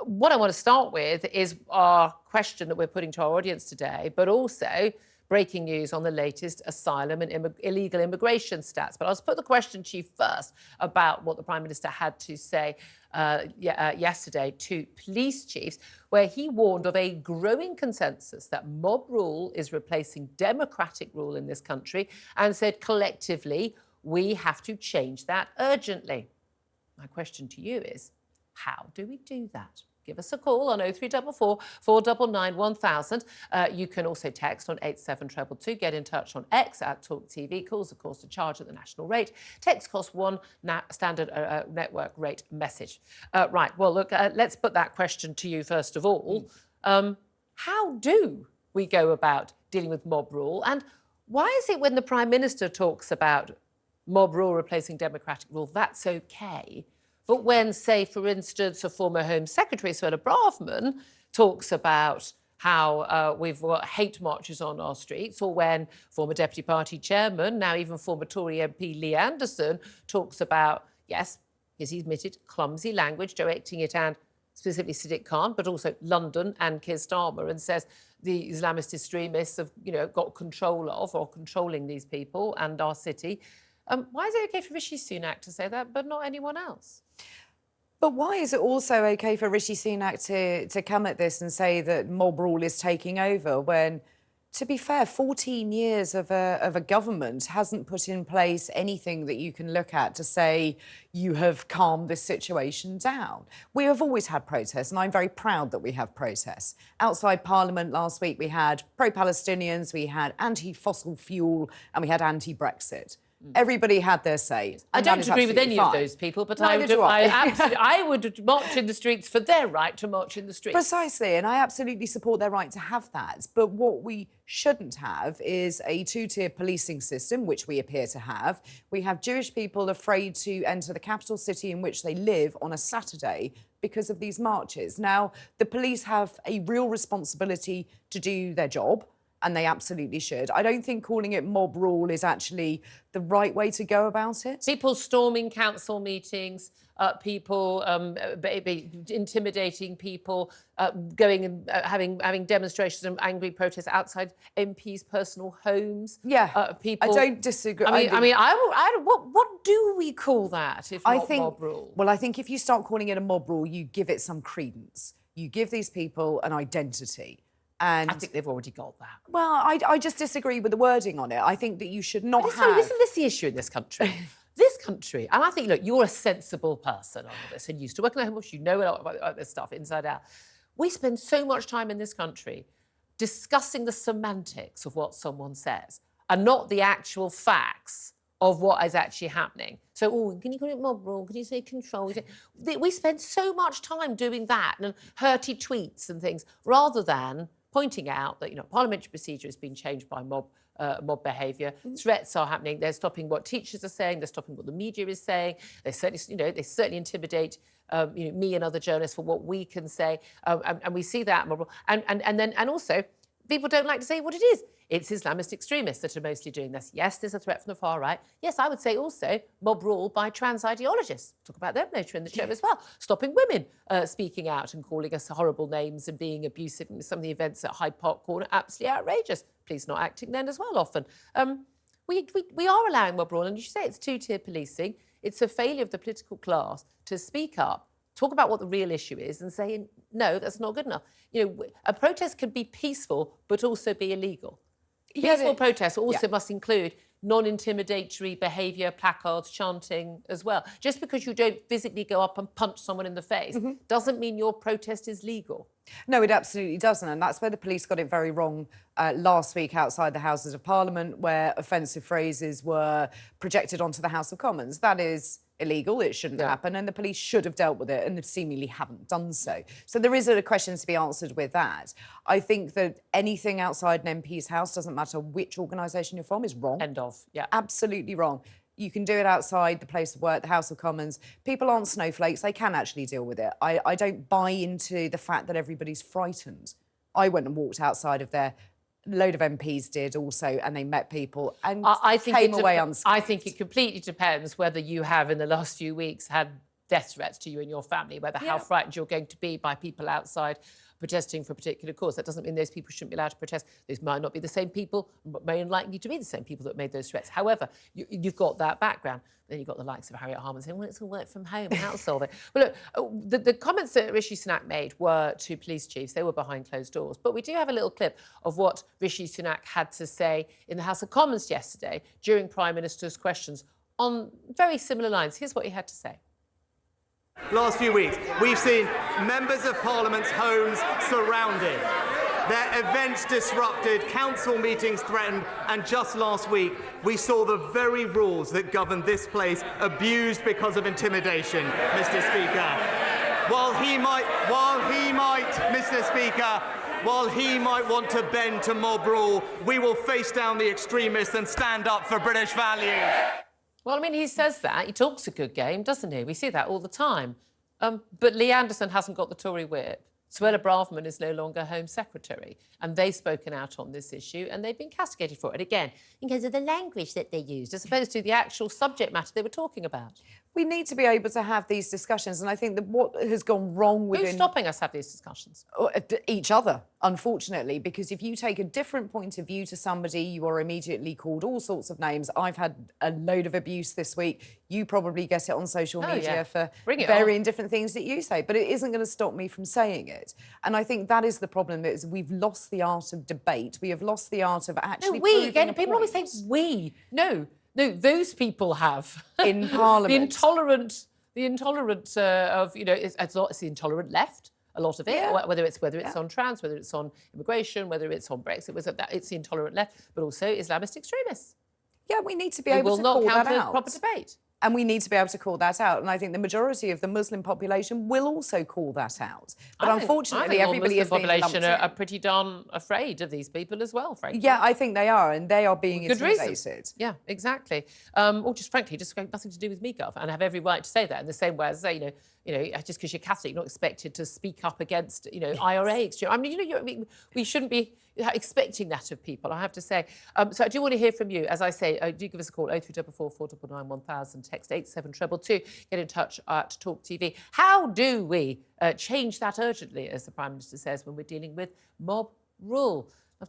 what I want to start with is our question that we're putting to our audience today, but also breaking news on the latest asylum and illegal immigration stats. But I'll put the question to you first about what the Prime Minister had to say yesterday to police chiefs, where he warned of a growing consensus that mob rule is replacing democratic rule in this country, and said collectively we have to change that urgently. My question to you is, how do we do that? Give us a call on 0344 499 1000. You can also text on 87222. Get in touch on X at TalkTV. Calls, of course, are charged at the national rate. Text costs one standard network rate message. Right, well, look, let's put that question to you first of all. How do we go about dealing with mob rule? And why is it when the Prime Minister talks about mob rule replacing democratic rule, that's OK? But when, say, for instance, a former Home Secretary, Suella Braverman, talks about how we've got hate marches on our streets, or when former Deputy Party Chairman, now even former Tory MP Lee Anderson, talks about, yes, as he admitted, clumsy language, directing it and specifically Sadiq Khan, but also London and Keir Starmer, and says the Islamist extremists have, got control of or controlling these people and our city. Why is it OK for Rishi Sunak to say that, but not anyone else? But why is it also OK for Rishi Sunak to come at this and say that mob rule is taking over when, to be fair, 14 years of a government hasn't put in place anything that you can look at to say you have calmed this situation down? We have always had protests, and I'm very proud that we have protests. Outside Parliament last week, we had pro-Palestinians, we had anti-fossil fuel, and we had anti-Brexit. Everybody had their say. I don't agree with any of those people, but I would march in the streets for their right to march in the streets. Precisely, and I absolutely support their right to have that. But what we shouldn't have is a two-tier policing system, which we appear to have. We have Jewish people afraid to enter the capital city in which they live on a Saturday because of these marches. Now, the police have a real responsibility to do their job, and they absolutely should. I don't think calling it mob rule is actually the right way to go about it. People storming council meetings, people intimidating people, going and having demonstrations and angry protests outside MPs' personal homes. Yeah, people. I don't disagree. What do we call that if not mob rule? Well, I think if you start calling it a mob rule, you give it some credence. You give these people an identity. And I think they've already got that. Well, I just disagree with the wording on it. I think that you should not have... Isn't this the issue in this country? This country, and I think, look, you're a sensible person on all this and used to work in the Home Office, you know a lot about this stuff inside out. We spend so much time in this country discussing the semantics of what someone says and not the actual facts of what is actually happening. So, can you call it mob rule? Can you say control? We spend so much time doing that and hurty tweets and things, rather than pointing out that, parliamentary procedure has been changed by mob behaviour. Threats are happening. They're stopping what teachers are saying. They're stopping what the media is saying. They certainly intimidate me and other journalists for what we can say. And we see that mob rule. And also, people don't like to say what it is. It's Islamist extremists that are mostly doing this. Yes, there's a threat from the far right. Yes, I would say also mob rule by trans ideologists. Talk about them later in the show as well. Stopping women speaking out and calling us horrible names and being abusive. Some of the events at Hyde Park Corner, absolutely outrageous. Police not acting then as well often. We are allowing mob rule, and you should say it's two-tier policing. It's a failure of the political class to speak up, talk about what the real issue is and say, no, that's not good enough. A protest can be peaceful but also be illegal. Peaceful protests also must include non-intimidatory behaviour, placards, chanting as well. Just because you don't physically go up and punch someone in the face doesn't mean your protest is legal. No, it absolutely doesn't, and that's where the police got it very wrong last week outside the Houses of Parliament, where offensive phrases were projected onto the House of Commons. That is illegal, it shouldn't happen, and the police should have dealt with it and seemingly haven't done so. So there is a question to be answered with that. I think that anything outside an MP's house, doesn't matter which organisation you're from, is wrong. End of, yeah. Absolutely wrong. You can do it outside the place of work, the House of Commons. People aren't snowflakes, they can actually deal with it. I don't buy into the fact that everybody's frightened. I went and walked outside of there. A load of MPs did also, and they met people and came away unscathed. I think it completely depends whether you have, in the last few weeks, had death threats to you and your family, whether how frightened you're going to be by people outside protesting for a particular cause. That doesn't mean those people shouldn't be allowed to protest. Those might not be the same people, but may unlikely to be the same people that made those threats. However, you've got that background. Then you've got the likes of Harriet Harman saying, well, it's all work from home, that'll solve it. Well, look, the comments that Rishi Sunak made were to police chiefs. They were behind closed doors. But we do have a little clip of what Rishi Sunak had to say in the House of Commons yesterday during Prime Minister's questions on very similar lines. Here's what he had to say. Last few weeks, we've seen members of Parliament's homes surrounded, their events disrupted, council meetings threatened, and just last week, we saw the very rules that govern this place abused because of intimidation, Mr. Speaker. While he might, Mr. Speaker, while he might want to bend to mob rule, we will face down the extremists and stand up for British values. Well, I mean, he says that. He talks a good game, doesn't he? We see that all the time. But Lee Anderson hasn't got the Tory whip. Suella Braverman is no longer Home Secretary. And they've spoken out on this issue and they've been castigated for it. Again, because of the language that they used, as opposed to the actual subject matter they were talking about. We need to be able to have these discussions. And I think that what has gone wrong with... Who's stopping us have these discussions? Each other, unfortunately, because if you take a different point of view to somebody, you are immediately called all sorts of names. I've had a load of abuse this week. You probably get it on social media for varying different things that you say, but it isn't going to stop me from saying it. And I think that is the problem, is we've lost the art of debate. We have lost the art of actually proving a point. People always say we. No, those people have. In Parliament. the intolerant of, you know, it's the intolerant left, a lot of it, whether it's on trans, whether it's on immigration, whether it's on Brexit, it's the intolerant left, but also Islamist extremists. Yeah, we need to be able to call that out. Will not counter proper debate. And we need to be able to call that out. And I think the majority of the Muslim population will also call that out. But unfortunately, everybody is being lumped in. The population are pretty darn afraid of these people as well, frankly. Yeah, I think they are, and they are being intimidated. Reason. Yeah, exactly. Or just frankly, just nothing to do with me, Gov, and I have every right to say that in the same way as I say, you know, just because you're Catholic, you're not expected to speak up against, you know, IRA extreme. I mean, we shouldn't be expecting that of people, I have to say. So I do want to hear from you. As I say, do give us a call, 0344 499 1000, text 87222. Get in touch at TalkTV. How do we change that urgently, as the Prime Minister says, when we're dealing with mob rule?